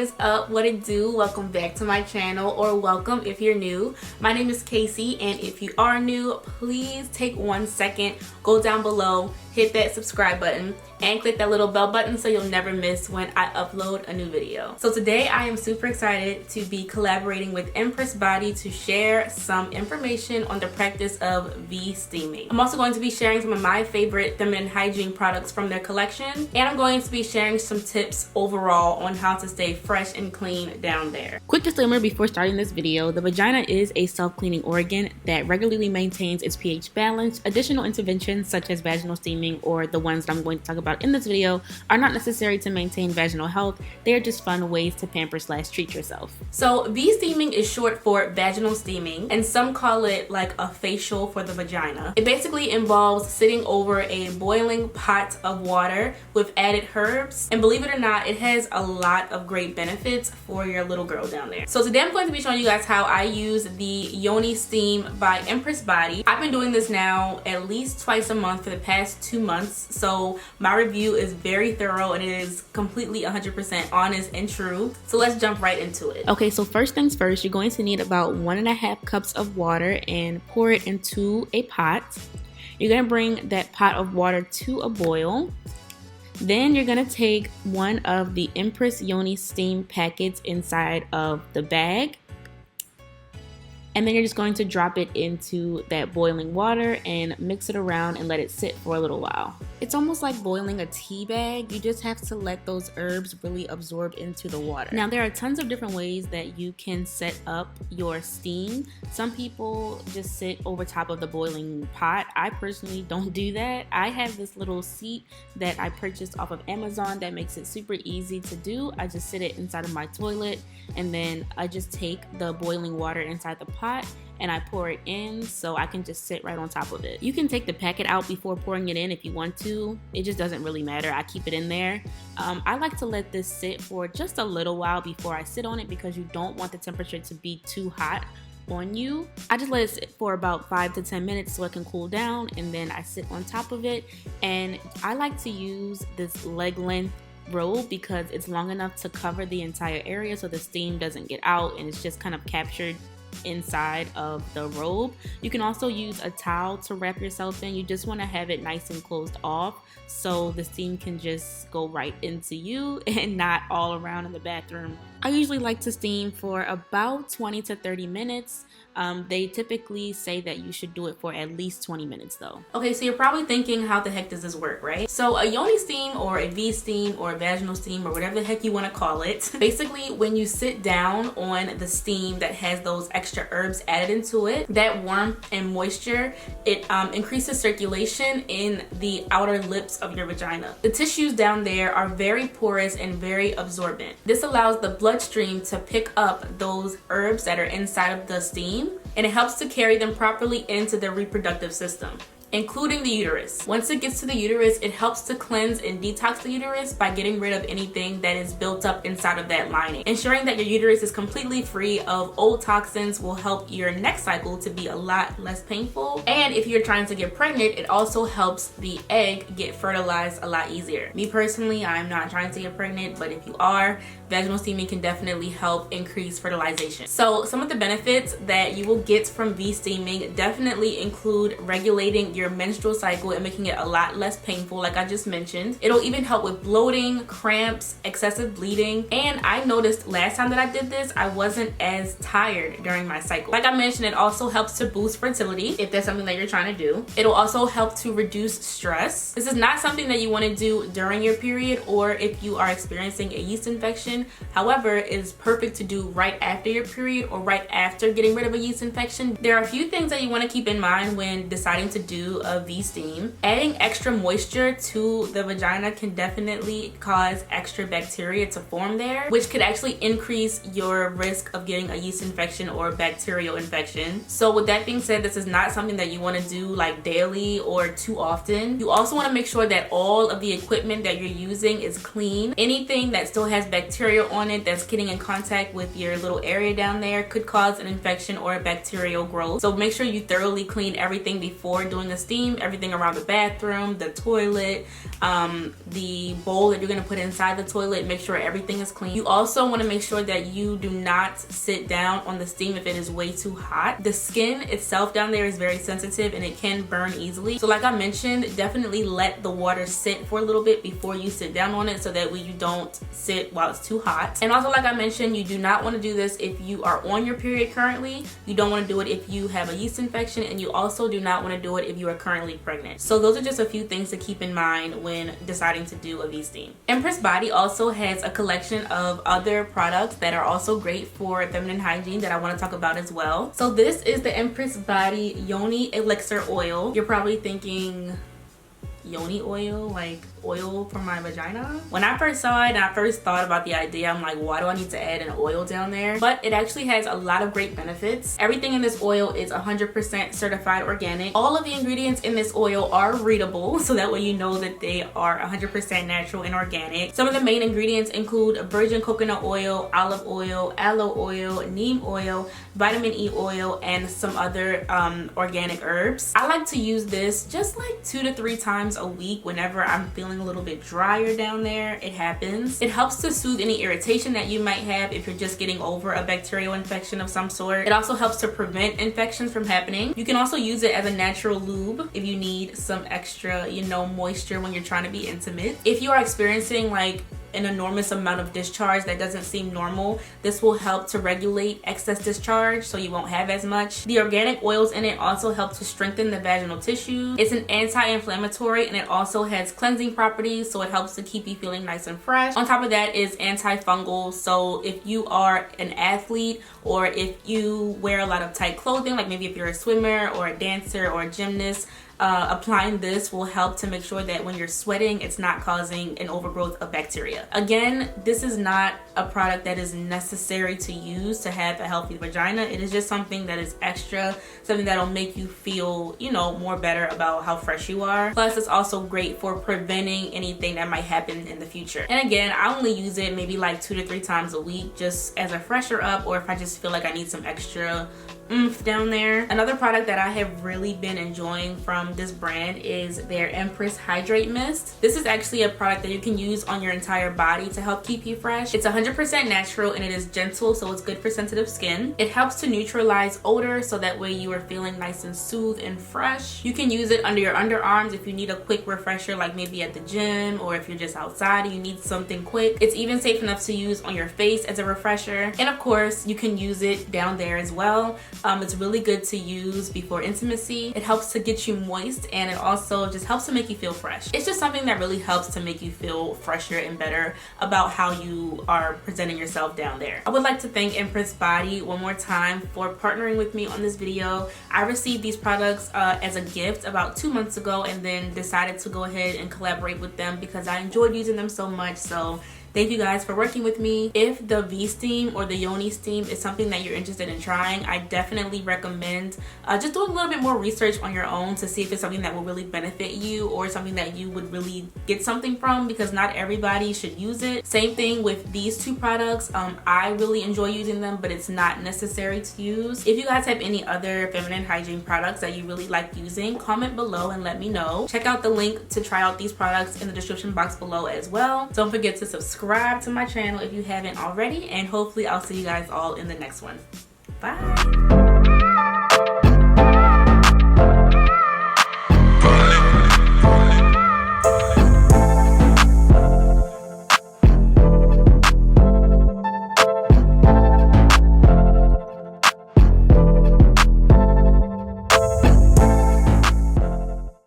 is up? What it do? Welcome back to my channel, or welcome if you're new. My name is Casey, and if you are new, please take 1 second, go down below, hit that subscribe button, and click that little bell button so you'll never miss when I upload a new video. So today I am super excited to be collaborating with MICHE Beauty to share some information on the practice of VSteaming. I'm also going to be sharing some of my favorite feminine hygiene products from their collection, and I'm going to be sharing some tips overall on how to stay fresh and clean down there. Quick disclaimer before starting this video: the vagina is a self-cleaning organ that regularly maintains its pH balance. Additional interventions such as vaginal steaming, or the ones that I'm going to talk about in this video, are not necessary to maintain vaginal health. They are just fun ways to pamper / treat yourself. So VSteaming is short for vaginal steaming, and some call it like a facial for the vagina. It basically involves sitting over a boiling pot of water with added herbs, and believe it or not, it has a lot of great benefits for your little girl down there. So today I'm going to be showing you guys how I use the Yoni Steam by MICHE Beauty. I've been doing this now at least twice a month for the past 2 months, so my review is very thorough and it is completely 100% honest and true. So let's jump right into it. Okay, so first things first, you're going to need about 1.5 cups of water and pour it into a pot. You're going to bring that pot of water to a boil. Then you're going to take one of the Empress Yoni Steam packets inside of the bag, and then you're just going to drop it into that boiling water and mix it around and let it sit for a little while. It's almost like boiling a tea bag. You just have to let those herbs really absorb into the water. Now, there are tons of different ways that you can set up your steam. Some people just sit over top of the boiling pot. I personally don't do that. I have this little seat that I purchased off of Amazon that makes it super easy to do. I just sit it inside of my toilet, and then I just take the boiling water inside the pot and I pour it in so I can just sit right on top of it. You can take the packet out before pouring it in if you want to. It just doesn't really matter. I keep it in there. I like to let this sit for just a little while before I sit on it because you don't want the temperature to be too hot on you. I just let it sit for about 5 to 10 minutes so it can cool down, and then I sit on top of it. And I like to use this leg length robe because it's long enough to cover the entire area so the steam doesn't get out and it's just kind of captured inside of the robe. You can also use a towel to wrap yourself in. You just want to have it nice and closed off so the steam can just go right into you and not all around in the bathroom. I usually like to steam for about 20 to 30 minutes. They typically say that you should do it for at least 20 minutes though. Okay, so you're probably thinking, how the heck does this work, right? So a Yoni steam or a V steam or a vaginal steam or whatever the heck you want to call it, basically when you sit down on the steam that has those extra herbs added into it, that warmth and moisture, it increases circulation in the outer lips of your vagina. The tissues down there are very porous and very absorbent. This allows the bloodstream to pick up those herbs that are inside of the steam, and it helps to carry them properly into the reproductive system, including the uterus. Once it gets to the uterus, it helps to cleanse and detox the uterus by getting rid of anything that is built up inside of that lining. Ensuring that your uterus is completely free of old toxins will help your next cycle to be a lot less painful. And if you're trying to get pregnant, it also helps the egg get fertilized a lot easier. Me personally, I'm not trying to get pregnant, but if you are, vaginal steaming can definitely help increase fertilization. So some of the benefits that you will get from V-steaming definitely include regulating your menstrual cycle and making it a lot less painful, like I just mentioned. It'll even help with bloating, cramps, excessive bleeding, and I noticed last time that I did this, I wasn't as tired during my cycle. Like I mentioned, it also helps to boost fertility if that's something that you're trying to do. It'll also help to reduce stress. This is not something that you want to do during your period or if you are experiencing a yeast infection. However, it is perfect to do right after your period or right after getting rid of a yeast infection. There are a few things that you want to keep in mind when deciding to do a V-steam. Adding extra moisture to the vagina can definitely cause extra bacteria to form there, which could actually increase your risk of getting a yeast infection or bacterial infection. So with that being said, this is not something that you want to do like daily or too often. You also want to make sure that all of the equipment that you're using is clean. Anything that still has bacteria on it that's getting in contact with your little area down there could cause an infection or a bacterial growth. So make sure you thoroughly clean everything before doing a steam everything around the bathroom, the toilet, the bowl that you're going to put inside the toilet. Make sure everything is clean. You also want to make sure that you do not sit down on the steam if it is way too hot. The skin itself down there is very sensitive and it can burn easily. So like I mentioned, definitely let the water sit for a little bit before you sit down on it, so that way you don't sit while it's too hot. And also, like I mentioned, you do not want to do this if you are on your period currently. You don't want to do it if you have a yeast infection, and you also do not want to do it if you are currently pregnant. So those are just a few things to keep in mind when deciding to do a VSteam. Empress Body also has a collection of other products that are also great for feminine hygiene that I want to talk about as well. So this is the Empress Body Yoni Elixir Oil. You're probably thinking, yoni oil, like oil for my vagina? When I first saw it and I first thought about the idea, I'm like, why do I need to add an oil down there? But it actually has a lot of great benefits. Everything in this oil is 100% certified organic. All of the ingredients in this oil are readable, so that way you know that they are 100% natural and organic. Some of the main ingredients include virgin coconut oil, olive oil, aloe oil, neem oil, vitamin E oil, and some other organic herbs. I like to use this just like 2 to 3 times a week whenever I'm feeling a little bit drier down there. It happens. It helps to soothe any irritation that you might have if you're just getting over a bacterial infection of some sort. It also helps to prevent infections from happening. You can also use it as a natural lube if you need some extra, you know, moisture when you're trying to be intimate. If you are experiencing like an enormous amount of discharge that doesn't seem normal, this will help to regulate excess discharge so you won't have as much. The organic oils in it also help to strengthen the vaginal tissue. It's an anti-inflammatory and it also has cleansing properties, so it helps to keep you feeling nice and fresh. On top of that is antifungal, so if you are an athlete or if you wear a lot of tight clothing, like maybe if you're a swimmer or a dancer or a gymnast, applying this will help to make sure that when you're sweating, it's not causing an overgrowth of bacteria. Again, this is not a product that is necessary to use to have a healthy vagina. It is just something that is extra, something that'll make you feel, you know, more better about how fresh you are. Plus, it's also great for preventing anything that might happen in the future. And again, I only use it maybe like 2 to 3 times a week, just as a fresher up, or if I just feel like I need some extra oomph down there. Another product that I have really been enjoying from this brand is their Empress Hydrate Mist. This is actually a product that you can use on your entire body to help keep you fresh. It's 100% natural and it is gentle, so it's good for sensitive skin. It helps to neutralize odor, so that way you are feeling nice and soothed and fresh. You can use it under your underarms if you need a quick refresher, like maybe at the gym, or if you're just outside and you need something quick. It's even safe enough to use on your face as a refresher. And of course, you can use it down there as well. It's really good to use before intimacy. It helps to get you moist, and it also just helps to make you feel fresh. It's just something that really helps to make you feel fresher and better about how you are presenting yourself down there. I would like to thank Empress Body one more time for partnering with me on this video. I received these products as a gift about 2 months ago, and then decided to go ahead and collaborate with them because I enjoyed using them so much. So thank you guys for working with me. If the VSteam or the Yoni Steam is something that you're interested in trying, I definitely recommend just doing a little bit more research on your own to see if it's something that will really benefit you or something that you would really get something from, because not everybody should use it. Same thing with these 2 products. I really enjoy using them, but it's not necessary to use. If you guys have any other feminine hygiene products that you really like using, comment below and let me know. Check out the link to try out these products in the description box below as well. Don't forget to subscribe to my channel if you haven't already, and hopefully I'll see you guys all in the next one. Bye.